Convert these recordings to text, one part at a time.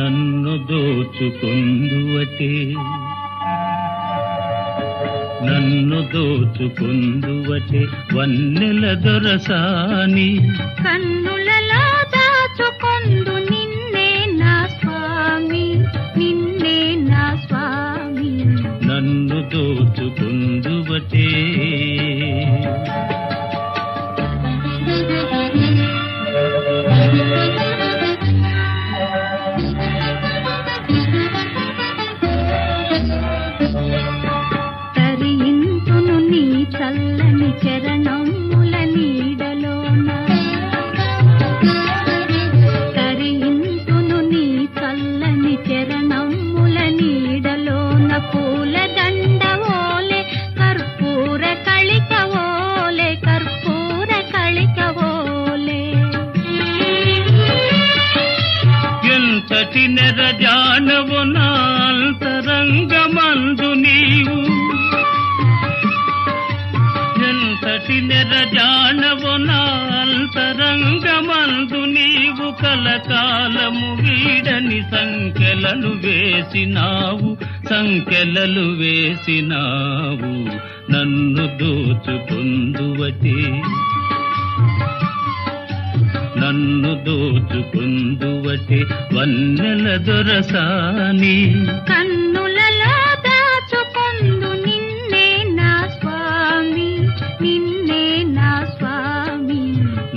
నన్ను దోచుకుందువటే నన్ను దోచుకుందువటే వన్నెల దొరసాని కన్నులలో దాచుకొందు నిన్నే నా స్వామి నిన్నే నా స్వామి నన్ను దోచుకుందువటే తరింతును నీ చల్లని చరణముల నీడలోన తరింతును నీ చల్లని చరణముల నీడలోన పూల దండవోలే కర్పూర కళికవోలే కర్పూర కళికవోలే ఎంతటి నెరజానవు నా అంతరంగమందు నీవు ఎంతటి నెరజానవు నా అంతరంగమందు నీవు కలకాలము వీడని సంఖ్యలను వేసినావు నన్ను దోచుకుందువటే నన్ను దోచుకుందువటే వన్నెల దొరసాని కన్నులలో దాచుకొందు నిన్నే నా స్వామి నిన్నే నా స్వామి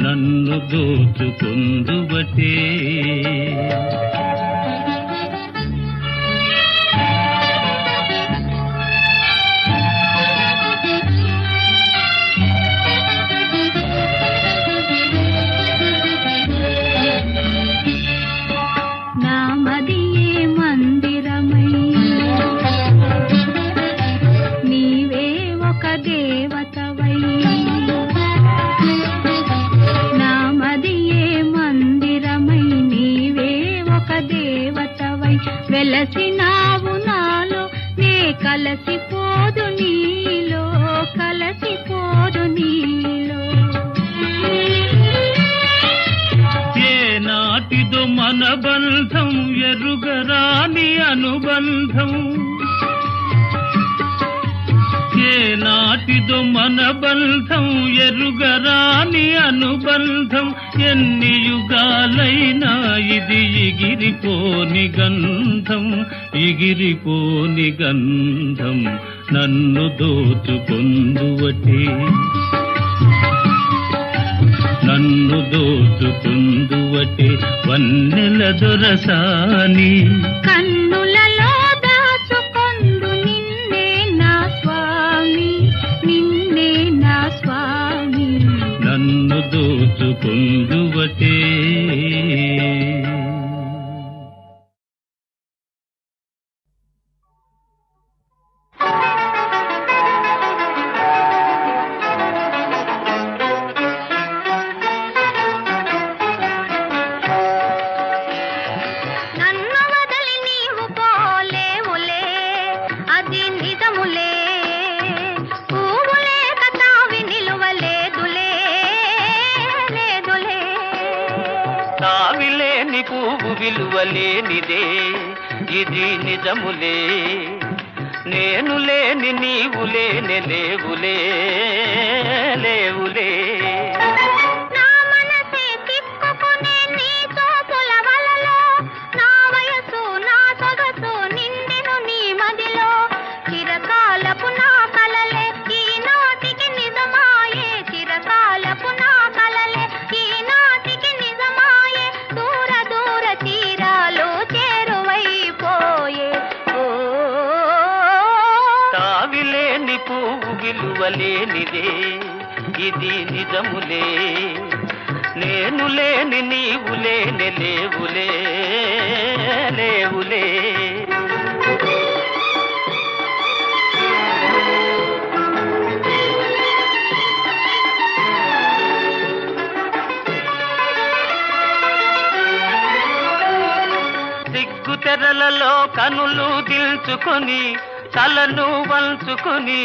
నన్ను దోచుకుందువటే వెలసినావు నాలో నే కలసిపోదు నీలో కలసిపోదు నీలో ఏ నాటిదో మన బంధం ఎరుగరాని అనుబంధం ఏ నాటిదో మన బంధం ఎరుగరాని అనుబంధం ఎన్ని యుగాలైనా ఇది ఎగిరిపోని గంధం నన్ను దోచుకుందువటే నన్ను దోచుకుందువటే వన్నెల దొరసాని కన్నులలో దాచుకొందు నిన్నే నా స్వామి నిన్నే నా స్వామి నన్ను దోచుకుందువటే విలువలేనిదే ఇది నిజములే నేను లేని నీవు లేని లేవులే లేవులే నా మనసే తిప్పుకునే నీ తోపుల వలలో నా వయసు నా సొగసు నిండెను నీ మదిలో చిరకాలపు నా కలలే ఈనాటికి నిజమాయే చిరకాలపు నా కలలే ఈనాటికి నిజమాయే దూర దూర తీరాలు చేరువైపోయే తావిలేని పువ్వు విలువలేనిదే ఇది నిజములే నేను లేని నీవు లేని లేవులే లేవులే సిగ్గు తెరలలో కనులు దిల్చుకొని తలను వంచుకొని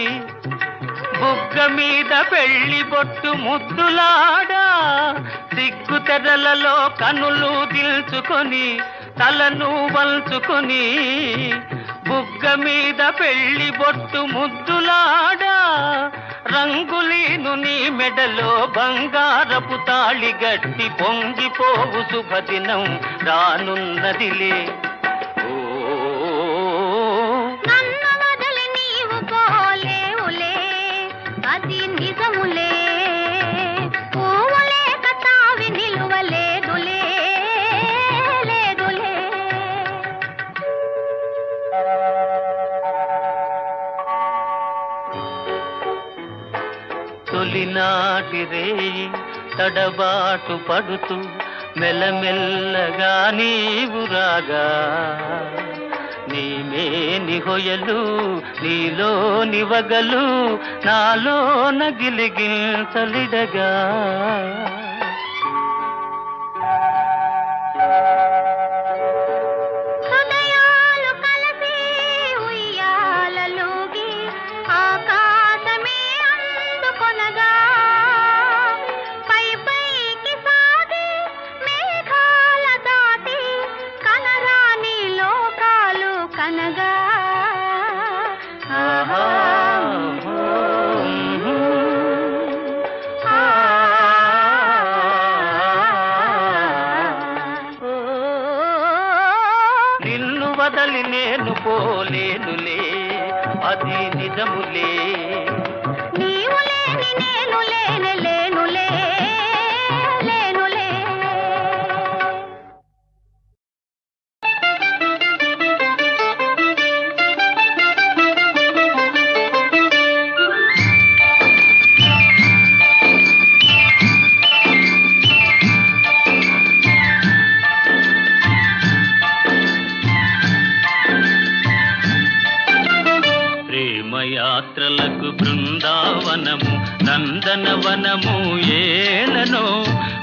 బుగ్గ మీద పెళ్లి బొట్టు ముద్దులాడా సిగ్గు తెరలలో కనులు దిల్చుకొని తలను వంచుకుని బుగ్గ మీద పెళ్లి బొట్టు ముద్దులాడా రంగులీను నీ మెడలో బంగారపు తాళి గట్టి పొంగిపోవు శుభదినం రానున్నదిలే. నన్ను వదిలి నీవు పోలేవులే, అది నిజములే. పూవులేక తావి నిలువలేదులే, లేదులే. తొలినాటి రేయి తడబాటు పడుతూ మెల్లమెల్లగా నీవు రాగా నీమేని హొయలు నీలోని వగలు నాలోన గిలిగించలిడగా. హృదయాలు కలిసి ఉయ్యాలలోగి ఆకాశమే అందుకొనగా, పై పైకి సాగి మేఘాల దాటి కనరాని లోకాలు కనగా. ఆహా నిన్ను వదలి నేను పోలేనులే, అది నిజములే. నీవు లేని నేను లేనే లేనులే, లేనులే. ప్రేమయాత్రలకు బృందావనము నందనవనము ఏలనో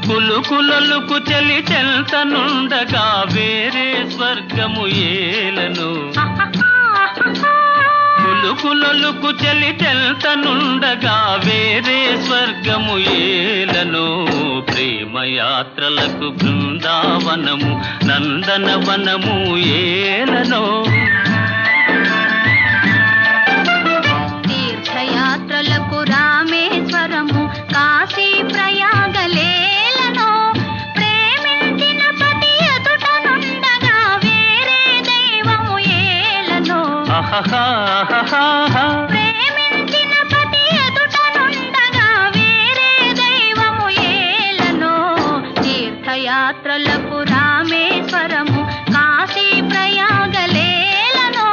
కులుకులొలుకు చెలి చెల్తనుండగా వేరే స్వర్గము ఏలను. కులుకులొలుకు చెలి చెల్తనుండగా వేరే స్వర్గము ఏలను. ప్రేమయాత్రలకు బృందావనము నందనవనము ఏలనో. తీర్థయాత్రలకు రామేశ్వరము కాశీ ప్రయాగలేలను. ప్రేమించిన పతి ఎదుటనుండగా వేరే దైవము ఏలను. ప్రేమించిన పతి ఎదుటనుండగా వేరే దైవము ఏలను. తీర్థయాత్రలకు రామేశ్వరము కాశీ ప్రయాగలేలను.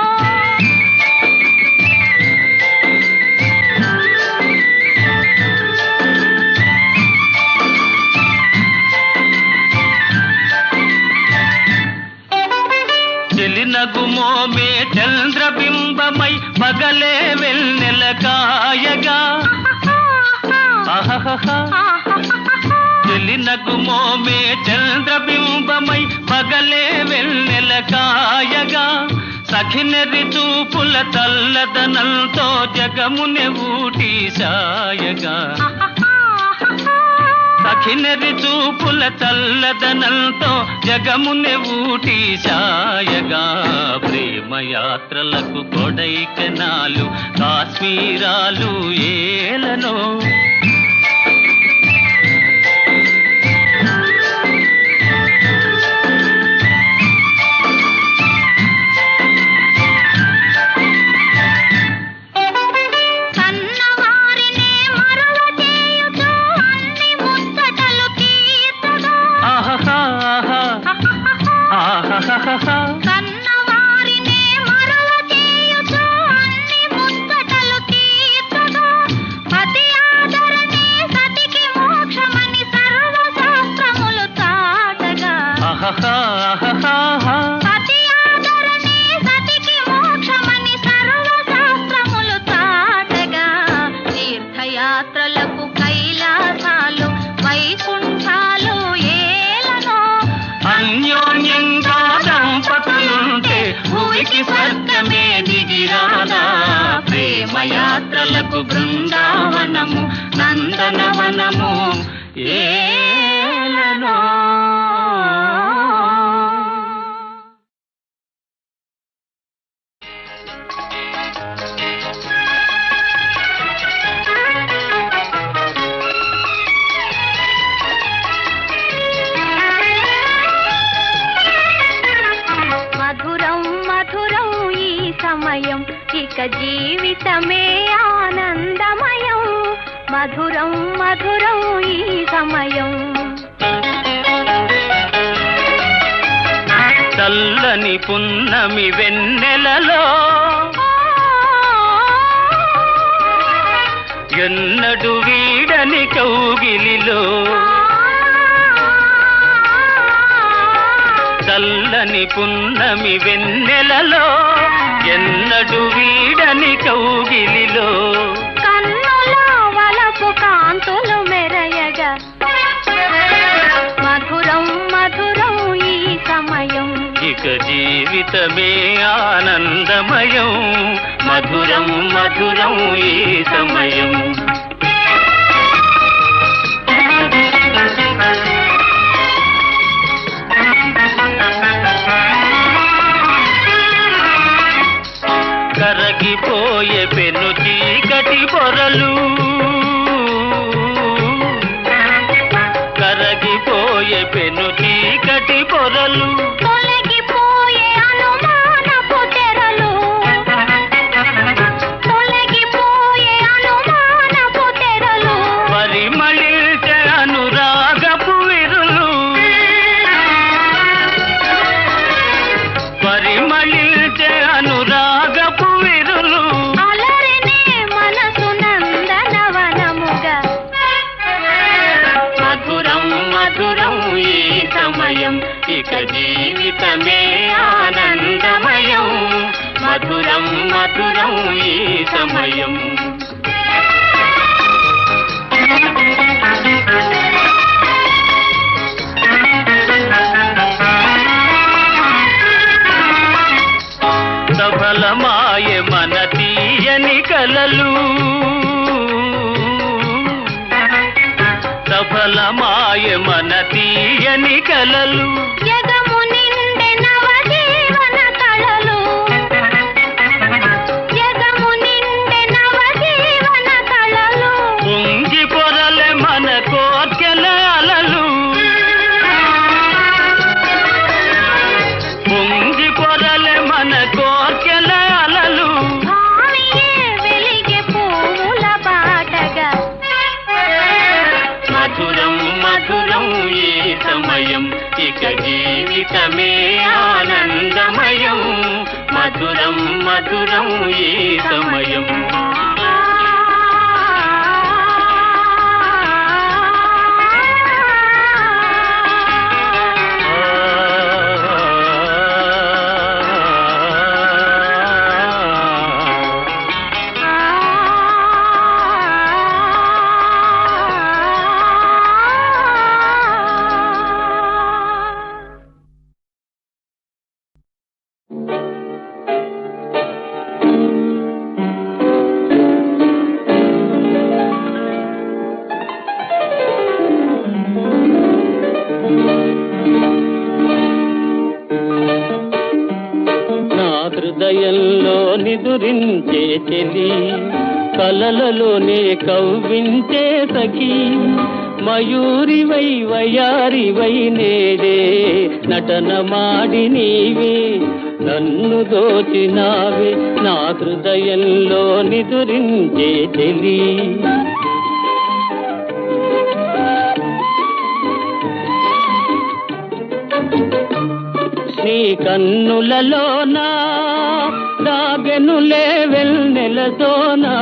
చెలినగుమోమే చంద్రబింబమై పగలే వెన్నెల కాయగా. చెలినగుమోమే చంద్రబింబమై పగలే వెన్నెల కాయగా. సఖినెరి చూపుల తల్లదనంతో జగమునె ఊటి సాయగా. సఖినెరి చూపుల చల్లదనంతో జగమునె ఊటి సాయగా. ప్రేమయాత్రలకు కొడైకెనాలు కాశ్మీరాలు ఏలనో. కన్నవారినే మరువ చేయుచు అన్ని ముచ్చటలు తీర్చగా. పతి ఆదరణే సతికి మోక్షమని సర్వశాస్త్రములు చాటగా. పతి ఆదరణే సతికి మోక్షమని సర్వశాస్త్రములు చాటగా. తీర్థయాత్రలకు కైలాసాలు వైకుంఠాలు ఏలనో. అన్యోన్యంగా దంపతులుంటే భూమికి స్వర్గమే దిగిరాదా. ప్రేమయాత్రలకు బృందావనము నందనవనము ఏలనో. మధురం మధురం ఈ సమయం, ఇక జీవితమే ఆనందమయం. మధురం మధురం ఈ సమయం. చల్లని పున్నమి వెన్నెలలో ఎన్నడు వీడని కౌగిలిలో, చల్లని పున్నమి వెన్నెలలో ఎన్నడు వీడని కౌగిలిలో, కన్నులో వలపు కాంతులు మెరయగా మధురం మధురం ఈ సమయం. ఇక జీవితమే ఆనందమయం. మధురం మధురం ఈ సమయం. కరగిపోయే పెను చీకటి పొరలు, కరగిపోయే పెను చీకటి పొరలు, తొలగిపోయే అనుమానపు తెరలు, తొలగిపోయే అనుమానపు తెరలు, పరిమళించే అనురాగపు విరులు, పరిమళించే అనురాగపు విరులు, అలరినే మనసు నందనవనముగా మధురం మధురం ఈ సమయం. ఇక జీవితమే ఆనందమయం. మధురం మధురం ఈ సమయం. సఫలమాయ మన తీయని కలలు, సఫలమాయ మన తీయని కలలు, జగము నిండే నవజీవన కళలు, జగము నిండే నవజీవన కళలు, పొంగి పొరలే మన కోర్కెల అలలు, పొంగి పొరలే మన కోర్కెల అలలు, భావియే వెలిగే పువ్వుల బాటగా మధురం మధురం ఈ సమయం. ఇక జీవితమే ఆనందమయం. మధురం మధురం ఈ సమయం. హృదయంలో నిదురించే చెలి, కలలలోనే కవ్వించే సఖి, మయూరివై వయారివై నేడే నటన మాడి నీవే నన్ను దోచినావే, నా హృదయంలో నిదురించే చెలి. నీ కన్నులలోనా దాగెనులే వెన్నెలతోనా,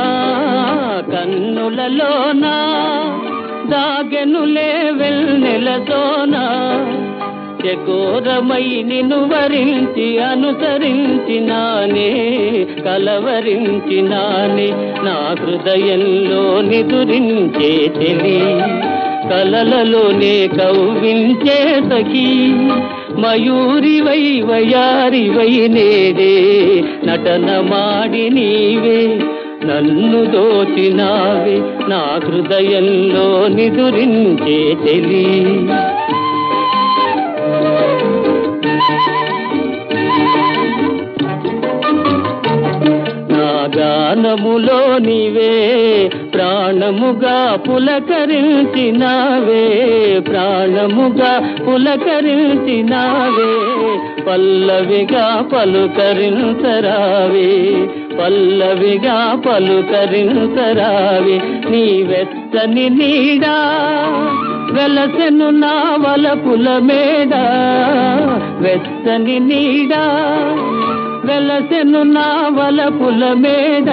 కన్నులలోనా దాగెనులే వెన్నెలతోనా, చకోరమై నిన్ను వరించి అనుసరించినానే కలవరించినానే, నా హృదయంలో నిదురించే చెలి, కలలలోనే కవ్వించే సఖి, మయూరివై వయారివై నేడే నటన మాడి నీవే నన్ను దోచినావే, నా హృదయంలో నిదురించే చెలి. లోకములో నీవే ప్రాణముగా పులకరించినావే, ప్రాణముగా పులకరించినావే, పల్లవిగా పలుకరించరావే, పల్లవిగా పలుకరించరావే. నీ వెచ్చని నీడా వెలసెను నా వలపుల మేడ, వెచ్చని నీడా వెలసెను నా వలపుల మేడ,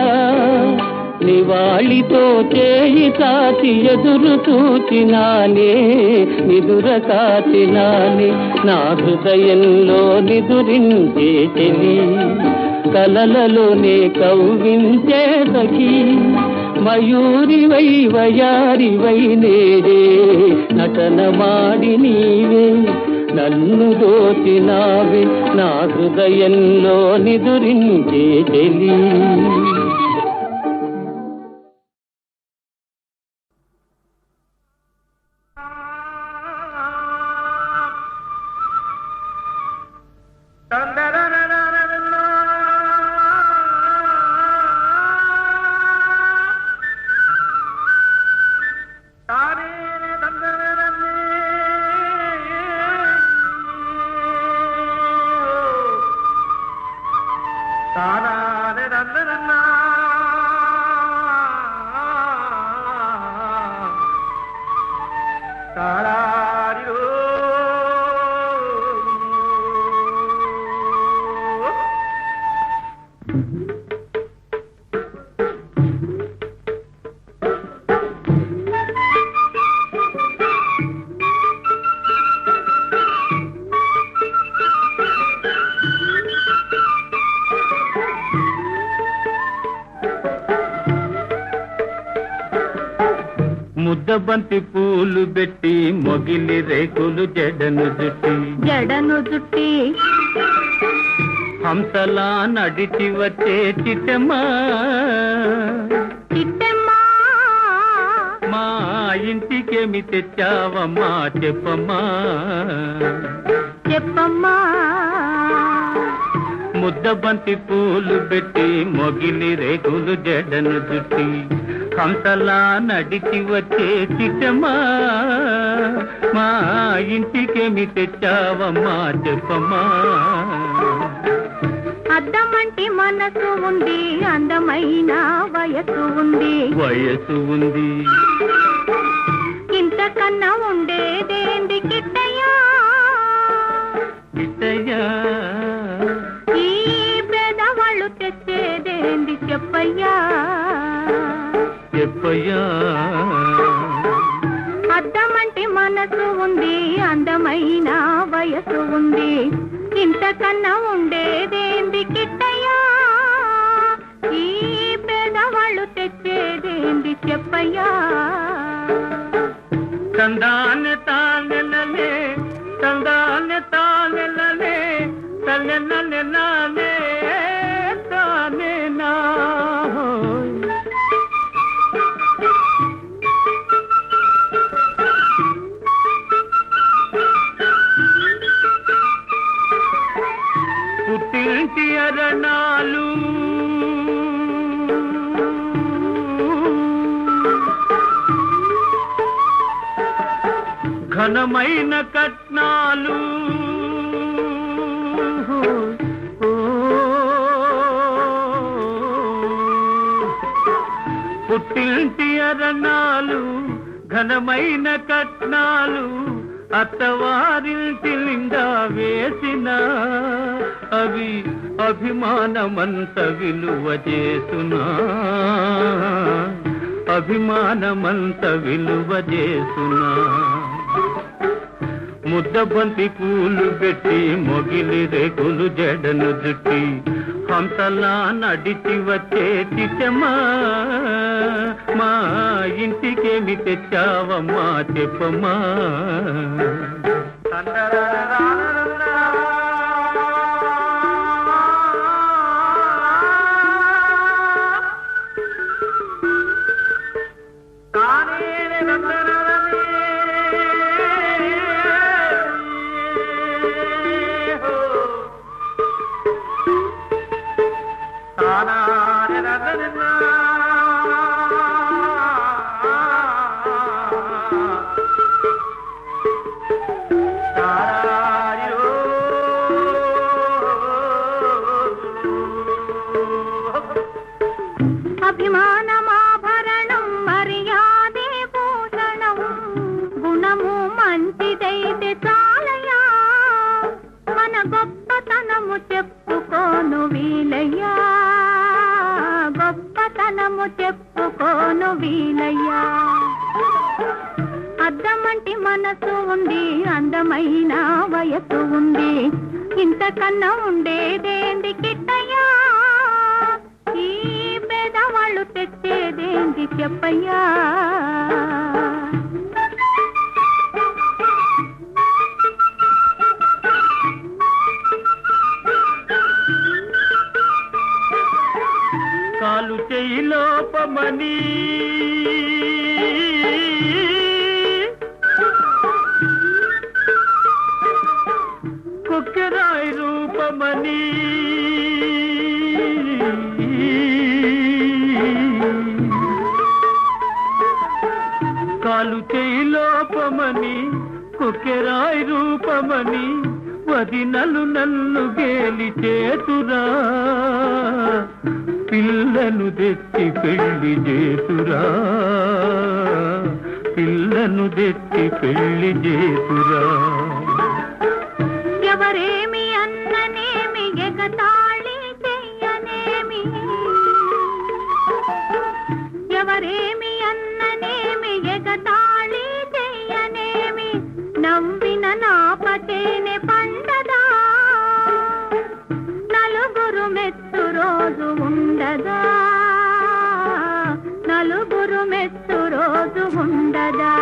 నివాళితో చేయి చాచి ఎదురు చూచినానే, నిదుర కాచినానే. నా హృదయంలో నిదురించే చెలి, కలలలోనే కవ్వించే సఖీ, మయూరివై వయారివై నేడే నటన మాడి నీవే నన్ను దోచినావే. నా హృదయంలో నిదురించే చెలి. ముద్దబంతి పూలు పెట్టి మొగిలి రేకులు జడను జుట్టి హంసలా నడిచి వచ్చే చిట్టమ్మా, మా ఇంటికేమి తెచ్చావమ్మా చెప్పమ్మా, ముద్దబంతి పూలు పెట్టి మొగిలి రేకులు జడను జుట్టి హంసలా నడిచి వచ్చే చిట్టమ్మా, మా ఇంటికేమి తెచ్చావమ్మా చెప్పమ్మా. అద్దమంటి మనసు ఉంది, అందమైన వయసు ఉంది, ఇంతకన్నా ఉండేదేంది కిట్టయ్యా, ఈ పేదవాళ్ళు తెచ్చేదేంది చెప్పయ్యా, అద్దమంటి మనసు ఉంది, అందమైన వయసు ఉంది, ఇంతకన్నా ఉండేదేంది కిట్టయ్యా, ఈ పేదవాళ్ళు తెచ్చేదేంది చెప్పయ్యా. తందాన్ని తానెలలే, తందాన్ని తానెలలే, తల్లెలలే నానే తానే నా. పుట్టింటి అరణాలు ఘనమైన కట్నాలు, పుట్టింటి అరణాలు ఘనమైన కట్నాలు, అత్తవారింటి నిండా వేసిన అవి అభిమానమంత విలువ చేసునా, అభిమానమంత విలువ చేసునా. ముద్దబంతి పూలు పెట్టి మొగిలి రేకులు జడను జుట్టి హంసలా నడిచి వచ్చే చిట్టమ్మా, మా ఇంటికేమి తెచ్చావమ్మా చెప్పమ్మా. అభిమానమాభరణం మర్యాదే భూషణం గుణము మంచిదైతే చాలయ్యా మన గొప్పతనము చెప్పుకోను వీలయ్యా గొప్పతనము చెప్పుకోను వీలయ్యా అద్దమంటి మనసు ఉంది అందమైన వయసు ఉంది ఇంతకన్నా ఉండేదేంది కిట్టయ్యా ఈ పేదవాళ్ళు తెచ్చేదేంది చెప్పయ్యా కాలు చెయ్యి లోపమని కుక్కెరాయి రూపమని కాలు చెయ్యి లోపమని కుక్కెరాయి రూపమని వదినలు నన్ను గేలి చేతురా పిల్లను తెచ్చి పెళ్లి చేతురా పిల్లను తెచ్చి పెళ్లి చేతురా ఎవరేమి అన్ననేమి ఎగతాళి చెయ్యనేమి ఎవరేమి అన్ననేమి ఎగతాళి చెయ్యనేమి నవ్విన నాపతేనే పండదా నలుగురు మెత్తు రోజు ఉండదా నలుగురు మెత్తు రోజు ఉండదా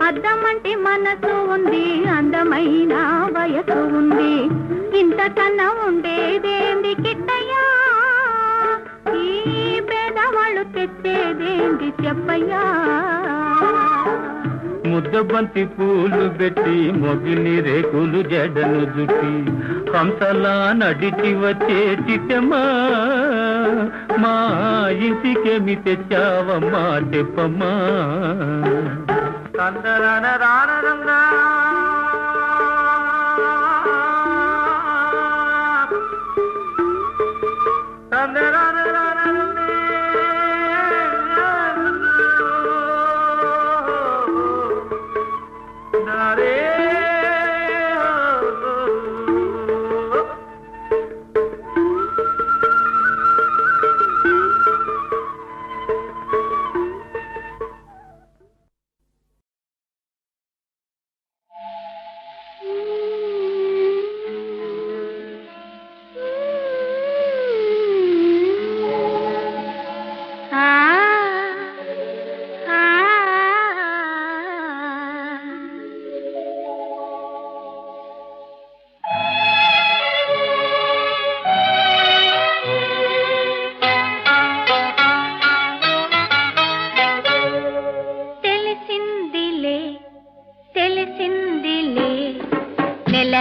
అద్దమంటి మనసు ఉంది అందమైన వయసు ఉంది ఇంతకన్నా ఉండేదేంది కిట్టయ్యా ఈ పేదవాళ్ళు తెచ్చేదేంది చెప్పయ్యా ముద్దబంతి పూలు పెట్టి మొగిలి రేకులు జడను జుట్టి హంసలా నడిచి వచ్చే చిట్టమ్మా మా ఇంటికేమి తెచ్చావమ్మా చెప్పమ్మా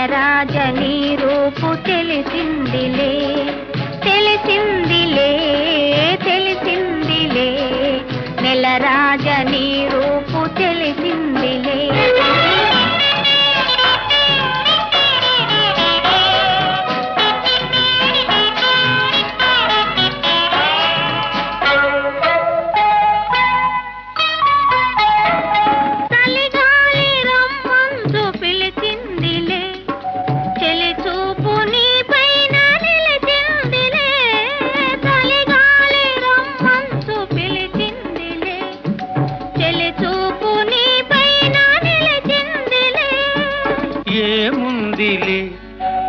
రాజనీ రూపు తెలిసిందిలే తెలిసిందిలే తెలిసిందిలే నెల రాజనీ రూపు తెలిసిందిలే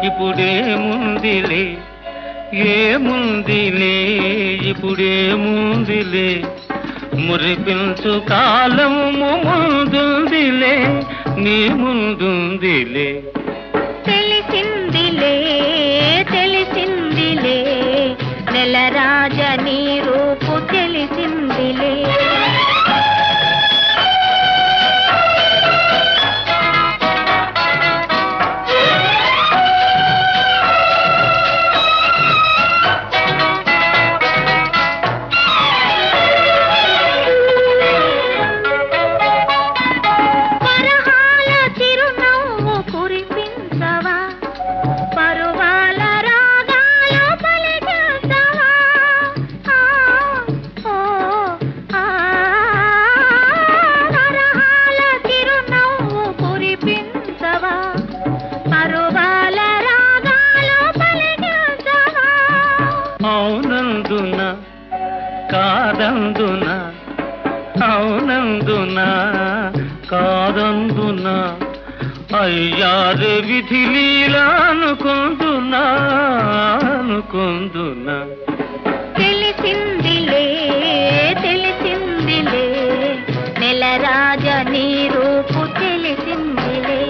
ఇప్పుడేముందిలే ఏముందిలే ఇప్పుడేముందిలే మురిపించు కాలము ముందుందిలే నీ ముందుందిలే తెలిసిందిలే తెలిసిందిలే నెల రాజనీ రూపు తెలిసిందిలే కాదందున అవునందున కాదందున అయ్యారే విధి లీలా అనుకుందునా అనుకుందునా తెలిసిందిలే తెలిసిందిలే నెలరాజ నీ రూపు తెలిసిందిలే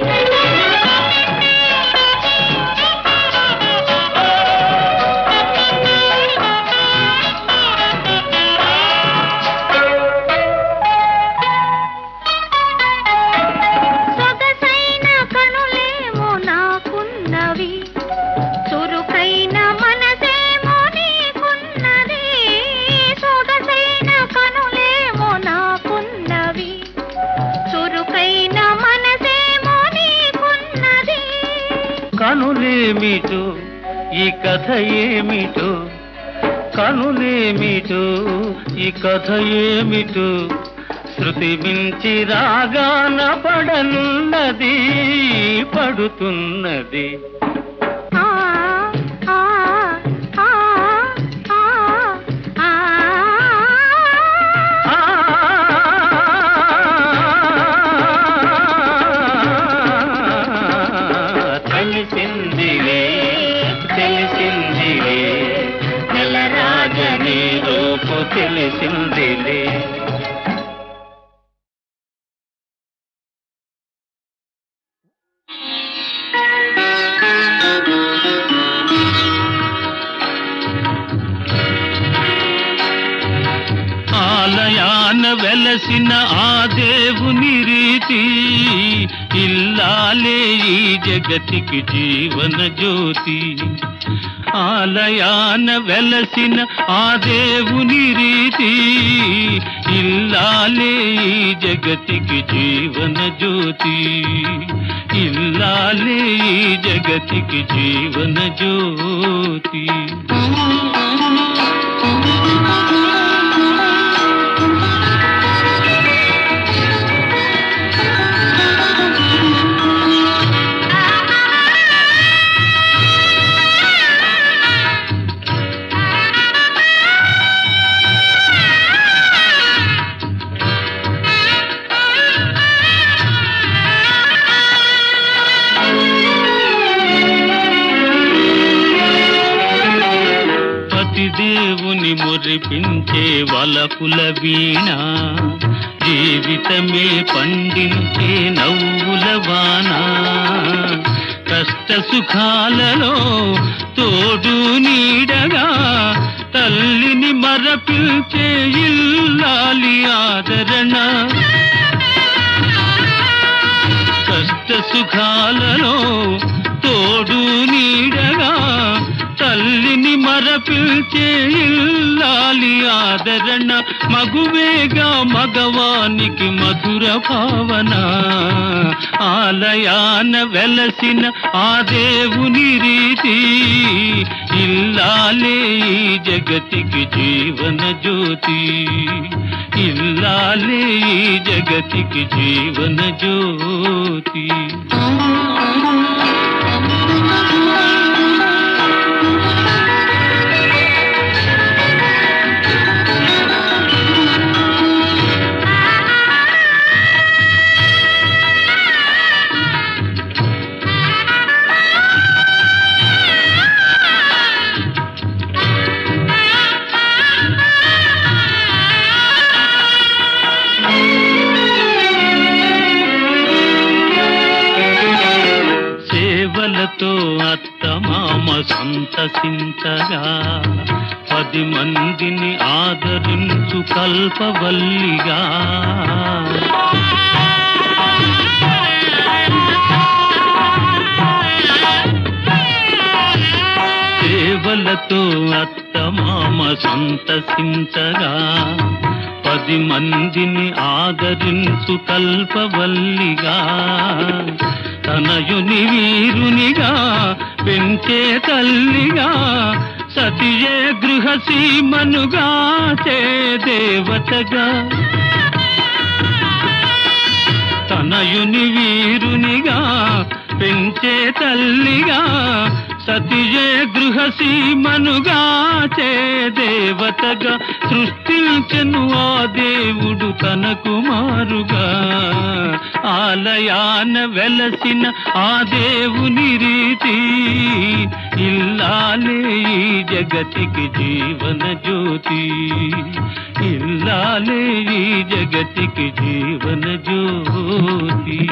సొగసైన కనులేమో నాకున్నవి చురుకైన మనసేమో నీకున్నది సొగసైన కనులేమో నాకున్నవి చురుకైన మనసేమో నీకున్నది కనులేమిటో ఈ కథ ఏమిటో కనులేమిటో ఈ కథ ఏమిటో శృతి మించి రాగాన పడనున్నది పడుతున్నది ఆ ఆ ఆ ఆ ఆ తెలిసిందిలే తెలిసిందిలే నెలరాజ నీ రూపు తెలిసిందిలే ఆలయాన వెలసిన ఆ దేవుని రీతి ఇల్లాలే ఈ జగతికి జీవన జ్యోతి ఆలయాన వెలసిన ఆ దేవుని రీతి ఇల్లాలే ఈ జగతికి జీవన జ్యోతి ఇల్లాలే ఈ జగతికి జీవన జ్యోతి దేవుని మురిపించే వలపుల వీణ జీవితమే పండించే నవ్వుల వాన కష్ట సుఖాలలో తోడు నీడగా తల్లిని మరపించే ఇల్లాలి ఆదరణ కష్ట సుఖాలలో తోడు నీడగా తల్లిని మరపిల్చే ఇల్లాలి ఆదరణ మగువేగా మగవానికి మధుర భావన ఆలయాన వెలసిన ఆ దేవుని రీతి ఇల్లాలే ఈ జగతికి జీవన జ్యోతి ఇల్లాలే ఈ జగతికి జీవన జ్యోతి సేవలతో అత్తమామ సంతసించగా 10 మందిని ఆదరించు కల్పవల్లిగా సేవలతో అత్తమామ సంతసించగా 10 మందిని ఆదరించు కల్పవల్లిగా తనయుని వీరునిగా పెంచే తల్లిగా సతియే గృహసీమనుగా చే దేవతగా తనయుని వీరునిగా పెంచే తల్లిగా సతియే గృహసీమనుగా చే దేవతగా సృష్టించెను ఆ దేవుడు తన కుమారుగా. ఆలయాన వెలసిన ఆ దేవుని రీతి ఇల్లాలే ఈ జగతికి జీవన జ్యోతి. ఇల్లాలే ఈ జగతికి జీవన జ్యోతి.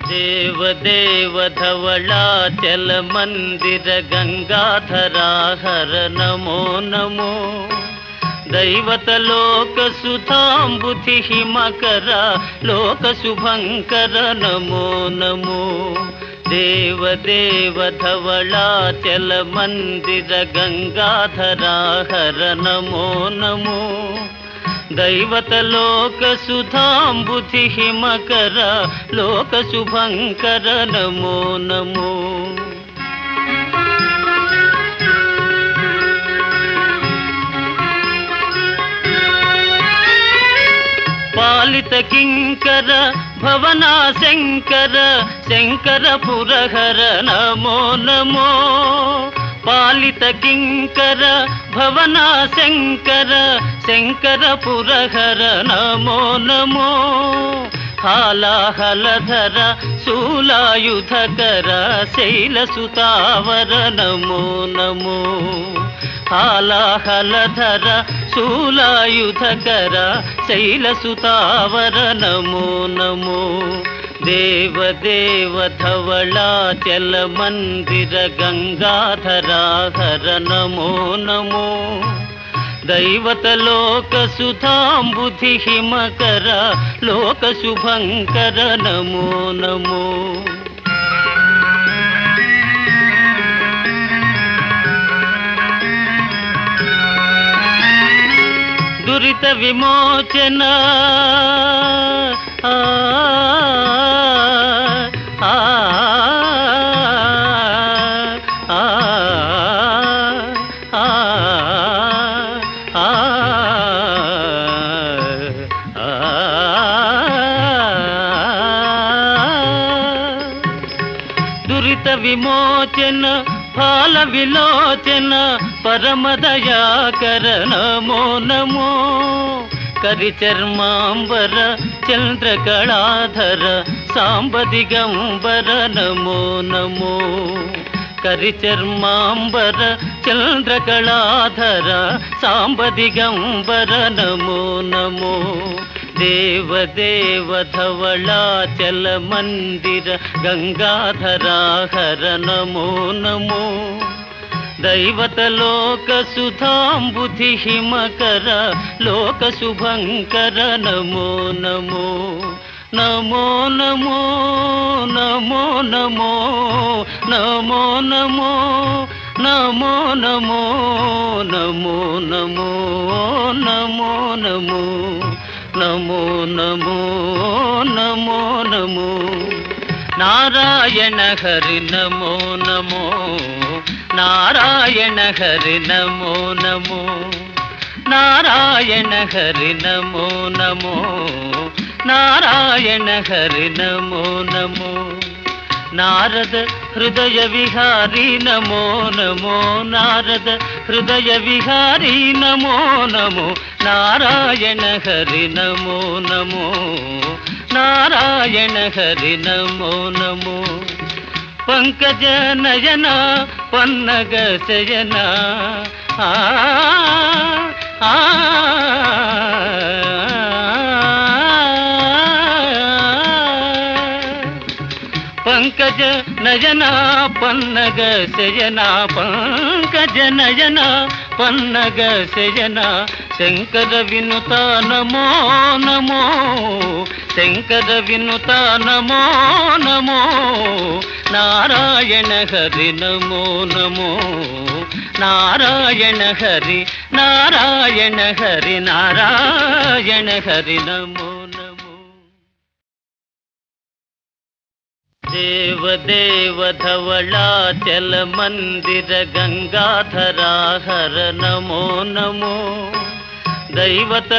దేవదేవ ధవళాచల మందిర గంగాధరాహర నమో నమో. దైవత లోక సుధాంబుధి హిమకర లోక శుభంకర నమో నమో. దేవదేవ ధవళాచల మందిర గంగాధరాహర నమో నమో. దైవత లోక సుధాంబుధి హిమకర లోక శుభంకర నమో నమో. పాలిత కింకర భవనా శంకర శంకర పురహర నమో నమో. పాలిత కింకర భవనా శంకర శంకర పురహర నమో నమో. హాలాహలధర శూలాయుధకర శైలసుతావర నమో నమో. హాలాహలధర శూలాయుధకర శైలసుతావర నమో నమో. దేవదేవ ధవళాచల మందిర గంగాధరాహర నమో నమో. దైవత లోక సుధాంబుధి హిమకర లోక శుభంకర నమో నమో. దురిత విమోచన దురిత విమోచన ఫాల విలోచన పరమదయాకర నమో నమో. కరిచర్మాంబర చంద్రకళాధర సాంబ దిగంబర నమో నమో. కరిచర్మాంబర చంద్రకళాధర సాంబ దిగంబర నమో నమో. దేవదేవ ధవళాచల మందిర గంగాధరాహర నమో నమో. దైవత లోక సుధాంబుధి హిమకర లోక శుభంకర నమో నమో. నమో నమో నమో నమో నమో నమో నమో నమో నమో నమో నమో నమో నమో నమో నమో నమో. నారాయణ హరి నమో నమో. నారాయణ హరి నమో నమో. నారాయణ హరి నమో నమో. నారాయణ హరి నమో నమో. నారద హృదయ విహారీ నమో నమో. నారద హృదయ విహారీ నమో నమో. నారాయణ హరి నమో నమో. నారాయణ హరి నమో నమో. పంకజ నయన పన్నగ శయన ఆ ఆ పంకజ నయన పన్నగ శయన. పంకజ నయన పన్నగ శయన. శంకర వినుత నమో నమో. శంకర వినుత నమో నమో. నారాయణ హరి నమో నమో. నారాయణ హరి నారాయణ హరి నారాయణ హరి నమో నమో. దేవదేవ ధవళాచల మందిర గంగాధరాహర నమో నమో. దైవత